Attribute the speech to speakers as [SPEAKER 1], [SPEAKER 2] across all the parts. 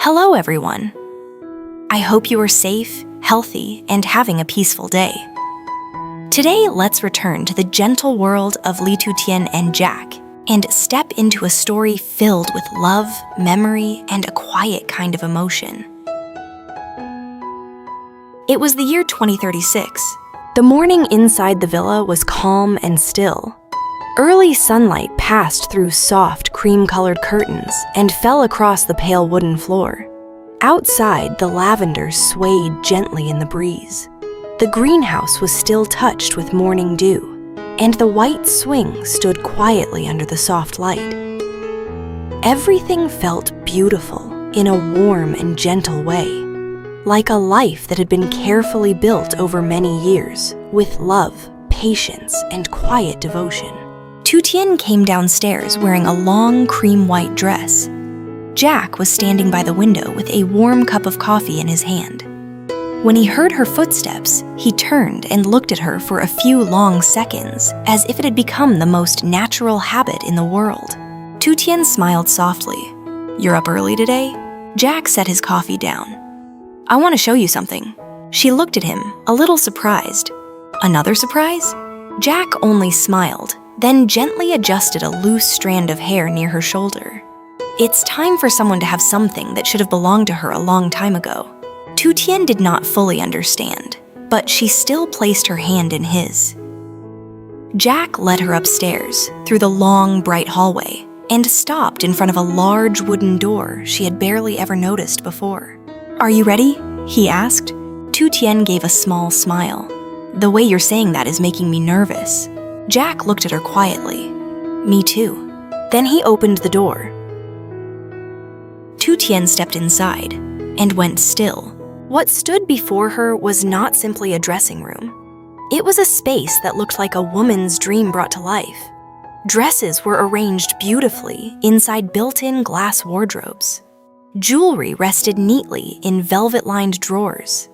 [SPEAKER 1] Hello, everyone. I hope you are safe, healthy, and having a peaceful day. Today, let's return to the gentle world of Ly Tu Tien and Jack and step into a story filled with love, memory, and a quiet kind of emotion. It was the year 2036. The morning inside the villa was calm and still. Early sunlight passed through soft, cream-colored curtains and fell across the pale wooden floor. Outside, the lavender swayed gently in the breeze. The greenhouse was still touched with morning dew, and the white swing stood quietly under the soft light. Everything felt beautiful in a warm and gentle way, like a life that had been carefully built over many years, with love, patience, and quiet devotion. Tu Tien came downstairs wearing a long cream-white dress. Jack was standing by the window with a warm cup of coffee in his hand. When he heard her footsteps, he turned and looked at her for a few long seconds, as if it had become the most natural habit in the world. Tu Tien smiled softly. "You're up early today?" Jack set his coffee down. "I want to show you something." She looked at him, a little surprised. "Another surprise?" Jack only smiled, then gently adjusted a loose strand of hair near her shoulder. It's time for someone to have something that should have belonged to her a long time ago. Tu Tien did not fully understand, but she still placed her hand in his. Jack led her upstairs, through the long, bright hallway, and stopped in front of a large wooden door she had barely ever noticed before. "Are you ready?" he asked. Tu Tien gave a small smile. "The way you're saying that is making me nervous." Jack looked at her quietly. "Me too." Then he opened the door. Tu Tien stepped inside and went still. What stood before her was not simply a dressing room. It was a space that looked like a woman's dream brought to life. Dresses were arranged beautifully inside built-in glass wardrobes. Jewelry rested neatly in velvet-lined drawers.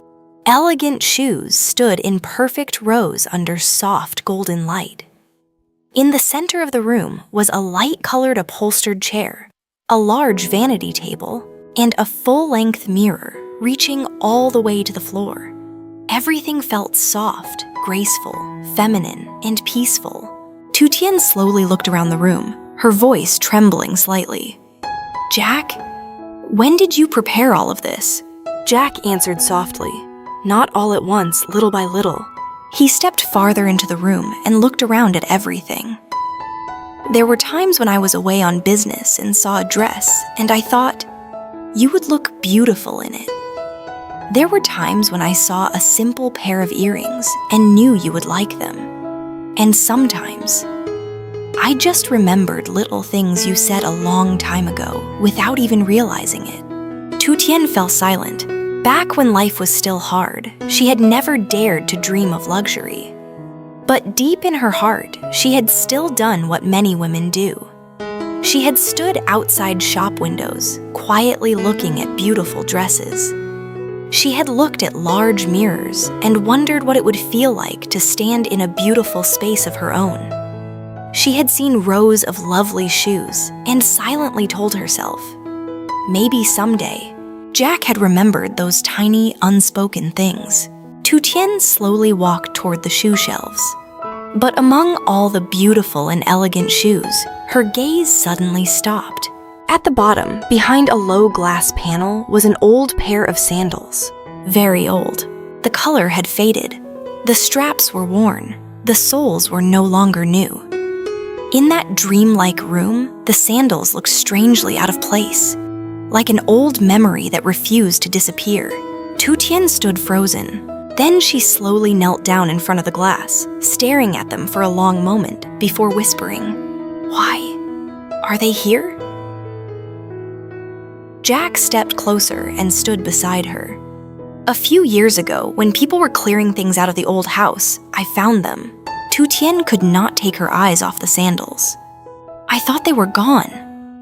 [SPEAKER 1] Elegant shoes stood in perfect rows under soft golden light. In the center of the room was a light-colored upholstered chair, a large vanity table, and a full-length mirror reaching all the way to the floor. Everything felt soft, graceful, feminine, and peaceful. Tu Tien slowly looked around the room, her voice trembling slightly. "Jack, when did you prepare all of this?" Jack answered softly. "Not all at once, little by little." He stepped farther into the room and looked around at everything. "There were times when I was away on business and saw a dress, and I thought, you would look beautiful in it. There were times when I saw a simple pair of earrings and knew you would like them. And sometimes, I just remembered little things you said a long time ago without even realizing it." Tu Tien fell silent. Back when life was still hard, she had never dared to dream of luxury. But deep in her heart, she had still done what many women do. She had stood outside shop windows, quietly looking at beautiful dresses. She had looked at large mirrors and wondered what it would feel like to stand in a beautiful space of her own. She had seen rows of lovely shoes and silently told herself, maybe someday. Jack had remembered those tiny, unspoken things. Tu Tien slowly walked toward the shoe shelves. But among all the beautiful and elegant shoes, her gaze suddenly stopped. At the bottom, behind a low glass panel, was an old pair of sandals. Very old. The color had faded. The straps were worn. The soles were no longer new. In that dreamlike room, the sandals looked strangely out of place, like an old memory that refused to disappear. Tu Tien stood frozen. Then she slowly knelt down in front of the glass, staring at them for a long moment before whispering, "Why? Are they here?" Jack stepped closer and stood beside her. "A few years ago, when people were clearing things out of the old house, I found them." Tu Tien could not take her eyes off the sandals. "I thought they were gone."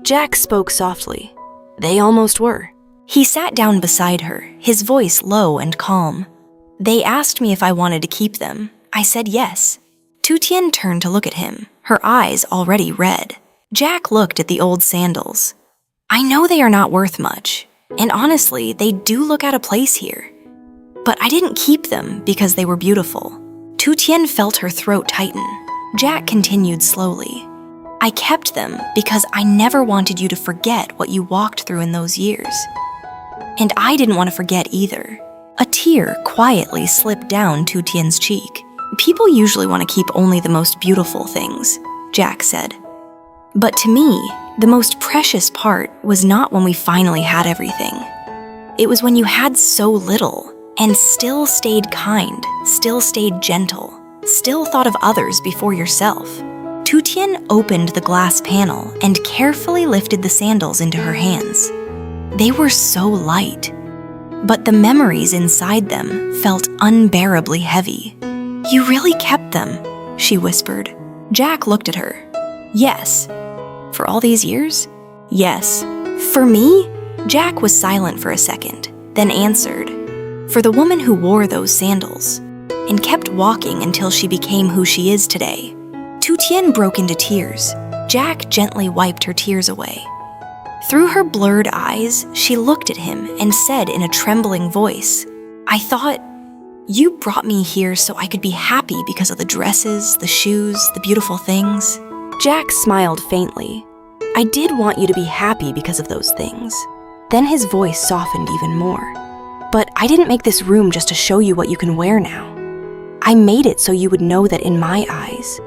[SPEAKER 1] Jack spoke softly. "They almost were." He sat down beside her, his voice low and calm. "They asked me if I wanted to keep them. I said yes." Tu Tien turned to look at him, her eyes already red. Jack looked at the old sandals. "I know they are not worth much. And honestly, they do look out of place here. But I didn't keep them because they were beautiful. Tu Tien felt her throat tighten. Jack continued slowly. I kept them because I never wanted you to forget what you walked through in those years. And I didn't want to forget either. A tear quietly slipped down Tu Tien's cheek. People usually want to keep only the most beautiful things, Jack said. But to me, the most precious part was not when we finally had everything. It was when you had so little and still stayed kind, still stayed gentle, still thought of others before yourself. Tu Tien opened the glass panel and carefully lifted the sandals into her hands. They were so light, but the memories inside them felt unbearably heavy. You really kept them, she whispered. Jack looked at her. Yes. For all these years? Yes. For me? Jack was silent for a second, then answered. For the woman who wore those sandals and kept walking until she became who she is today. Tu Tien broke into tears. Jack gently wiped her tears away. Through her blurred eyes, she looked at him and said in a trembling voice, I thought, you brought me here so I could be happy because of the dresses, the shoes, the beautiful things. Jack smiled faintly. I did want you to be happy because of those things. Then his voice softened even more. But I didn't make this room just to show you what you can wear now. I made it so you would know that in my eyes,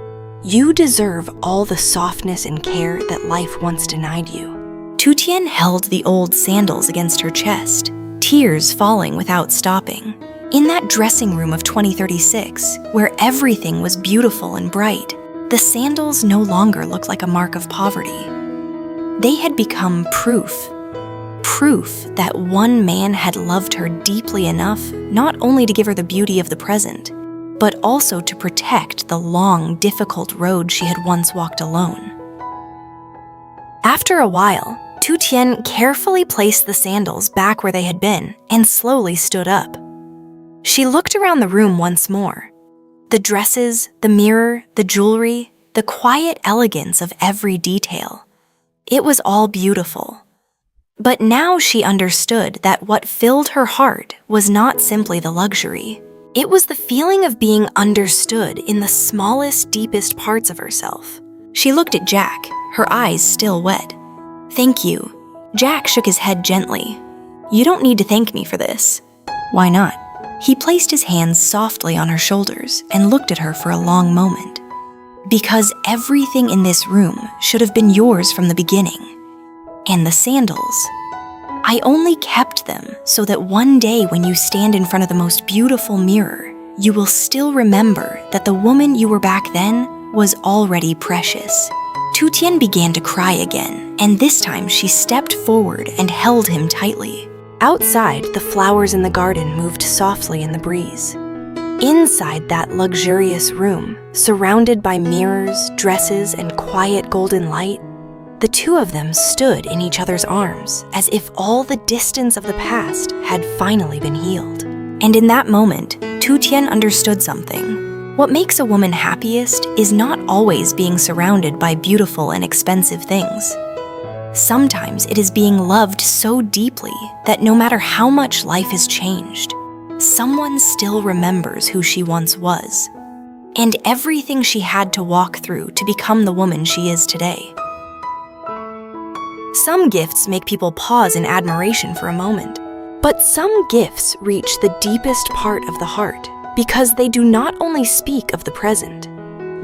[SPEAKER 1] you deserve all the softness and care that life once denied you. Tu Tien held the old sandals against her chest, tears falling without stopping. In that dressing room of 2036, where everything was beautiful and bright, the sandals no longer looked like a mark of poverty. They had become proof that one man had loved her deeply enough not only to give her the beauty of the present, but also to protect the long, difficult road she had once walked alone. After a while, Tu Tien carefully placed the sandals back where they had been and slowly stood up. She looked around the room once more. The dresses, the mirror, the jewelry, the quiet elegance of every detail. It was all beautiful. But now she understood that what filled her heart was not simply the luxury. It was the feeling of being understood in the smallest, deepest parts of herself. She looked at Jack, her eyes still wet. Thank you. Jack shook his head gently. You don't need to thank me for this. Why not? He placed his hands softly on her shoulders and looked at her for a long moment. Because everything in this room should have been yours from the beginning. And the sandals. I only kept them so that one day when you stand in front of the most beautiful mirror, you will still remember that the woman you were back then was already precious. Tu Tien began to cry again, and this time she stepped forward and held him tightly. Outside, the flowers in the garden moved softly in the breeze. Inside that luxurious room, surrounded by mirrors, dresses, and quiet golden light, the two of them stood in each other's arms as if all the distance of the past had finally been healed. And in that moment, Tu Tien understood something. What makes a woman happiest is not always being surrounded by beautiful and expensive things. Sometimes it is being loved so deeply that no matter how much life has changed, someone still remembers who she once was, and everything she had to walk through to become the woman she is today. Some gifts make people pause in admiration for a moment, but some gifts reach the deepest part of the heart because they do not only speak of the present,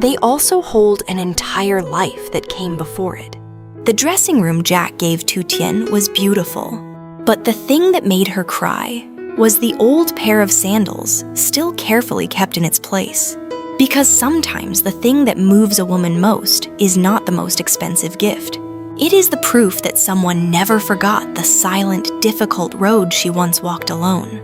[SPEAKER 1] they also hold an entire life that came before it. The dressing room Jack gave Tu Tien was beautiful, but the thing that made her cry was the old pair of sandals still carefully kept in its place. Because sometimes the thing that moves a woman most is not the most expensive gift. It is the proof that someone never forgot the silent, difficult road she once walked alone.